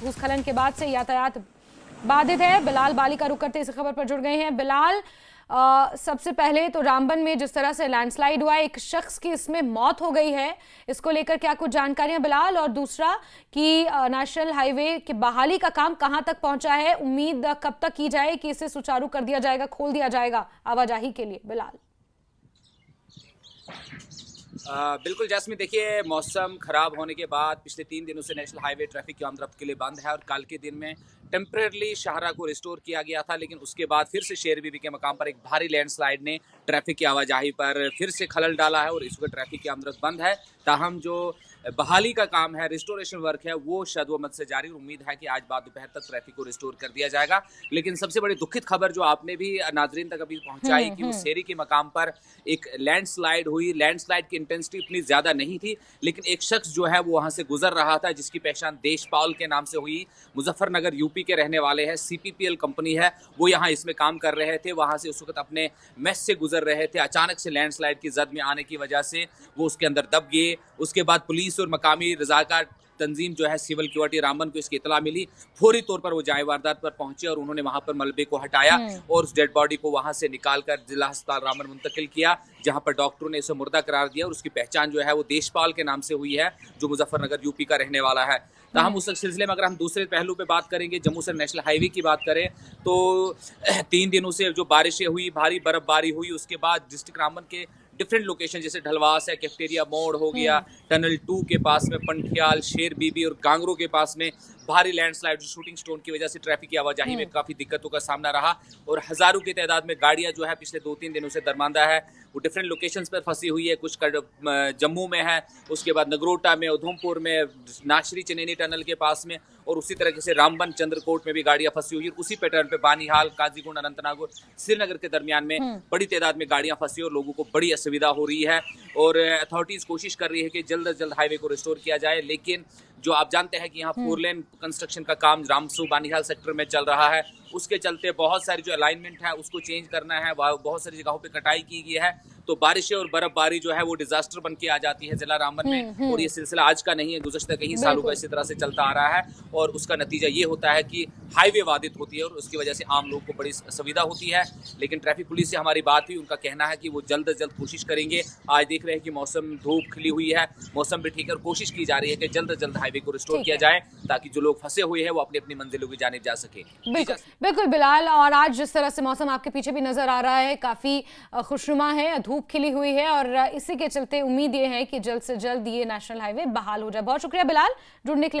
भूस्खलन के बाद से यातायात बाधित है। बिलाल बाली का रुख करते इस खबर पर जुड़ गए हैं। बिलाल, सबसे पहले तो रामबन में जिस तरह से लैंडस्लाइड हुआ, एक शख्स की इसमें मौत हो गई है, इसको लेकर क्या कुछ जानकारियां बिलाल? और दूसरा कि नेशनल हाईवे की बहाली का काम कहां तक पहुंचा है, उम्मीद कब तक की जाए कि इसे सुचारू कर दिया जाएगा, खोल दिया जाएगा आवाजाही के लिए? बिलाल। बिल्कुल जैस्मिन, देखिए मौसम खराब होने के बाद पिछले 3 दिनों से नेशनल हाईवे ट्रैफिक की आमद रफ्त के लिए बंद है और कल के दिन में टेम्परेरली शाहरा को रिस्टोर किया गया था, लेकिन उसके बाद फिर से शेर बीबी के मकाम पर एक भारी लैंडस्लाइड ने ट्रैफिक की आवाजाही पर फिर से खलल डाला है और इस वक्त ट्रैफिक की आमद रफ्त बंद है। ताहम जो बहाली का काम है, रिस्टोरेशन वर्क है, वो शद-व-मद से जारी। उम्मीद है कि आज बाद दोपहर तक ट्रैफिक को रिस्टोर कर दिया जाएगा। लेकिन सबसे बड़ी दुखित खबर जो आपने भी नाजरीन तक अभी पहुंचाई कि उस शेरी के मकाम पर एक लैंडस्लाइड हुई। लैंडस्लाइड की इंटेंसिटी इतनी ज्यादा नहीं थी, लेकिन एक शख्स जो है वो वहां से गुजर रहा था, जिसकी पहचान देशपाल के नाम से हुई। मुजफ्फरनगर यूपी के रहने वाले हैं, सीपीपीएल कंपनी है, वो यहाँ इसमें काम कर रहे थे। वहां से उस वक्त अपने मेस से गुजर रहे थे, अचानक से लैंडस्लाइड की जद में आने की वजह से वो उसके अंदर दब गए। उसके बाद पुलिस और मकामी रजाकार तंजीम जो है सिविल क्योरिटी रामबन को इसकी इतला मिली। फौरी तौर पर वो जाए वारदात पर पहुंचे और उन्होंने वहां पर मलबे को हटाया और उस डेड बॉडी को वहां से निकालकर जिला अस्पताल रामबन मुंतकिल किया, जहां पर डॉक्टरों ने इसे मुर्दा करार दिया और उसकी पहचान जो है वो देशपाल के नाम से हुई है, जो मुजफ्फरनगर यूपी का रहने वाला है। हम उस सिलसिले में अगर हम दूसरे पहलू पे बात करेंगे, जम्मू से नेशनल हाईवे की बात करें तो 3 दिनों से जो बारिशें हुई, भारी बर्फबारी हुई, उसके बाद डिस्ट्रिक्ट रामबन के डिफरेंट लोकेशन जैसे ढलवास है, कैफेटेरिया मोड़ हो गया, टनल 2 के पास में पंठियाल, शेर बीबी और गांगरो के पास में भारी लैंडस्लाइड शूटिंग स्टोन की वजह से ट्रैफिक की आवाजाही में काफी दिक्कतों का सामना रहा और हजारों की तादाद में गाड़ियां जो है पिछले 2-3 दिनों से दरमांदा है, वो डिफरेंट लोकेशंस पर फंसी हुई है। कुछ जम्मू में है, उसके बाद नगरोटा में, उधमपुर में, नाशरी चनैनी टनल के पास में और उसी तरीके से रामबन चंद्रकोट में भी गाड़ियां फंसी हुई है। उसी पैटर्न पे बानीहाल, काजीगुंड, अनंतनाग और श्रीनगर के दरमियान में बड़ी तादाद में गाड़ियां फंसी और लोगों को बड़ी असुविधा हो रही है और अथॉरिटीज कोशिश कर रही है कि जल्द से जल्द हाईवे को रिस्टोर किया जाए। लेकिन जो आप जानते हैं कि यहाँ 4 लेन कंस्ट्रक्शन का काम रामसू बानीहाल सेक्टर में चल रहा है, उसके चलते बहुत सारी जो अलाइनमेंट है उसको चेंज करना है, बहुत सारी जगहों पे कटाई की गई है, तो बारिशें और बर्फबारी जो है वो डिजास्टर बन के आ जाती है जिला रामबन में। और ये सिलसिला आज का नहीं है, गुज़श्ता कई सालों का इसी तरह से चलता आ रहा है और उसका नतीजा ये होता है कि हाईवे बाधित होती है और उसकी वजह से आम लोग को बड़ी असुविधा होती है। लेकिन ट्रैफिक पुलिस से हमारी बात हुई, उनका कहना है कि वो जल्द से जल्द कोशिश करेंगे। आज देख रहे हैं कि मौसम धूप खिली हुई है, मौसम भी ठीक है और कोशिश की जा रही है कि जल्द से जल्द हाईवे को रिस्टोर किया जाए ताकि जो लोग फंसे हुए हैं वो अपनी अपनी मंजिलों की जानिब जा सके। बिल्कुल बिलाल, और आज जिस तरह से मौसम आपके पीछे भी नजर आ रहा है काफी खुशनुमा है, धूप खिली हुई है और इसी के चलते उम्मीद ये है कि जल्द से जल्द ये नेशनल हाईवे बहाल हो जाए। बहुत शुक्रिया बिलाल जुड़ने के लिए।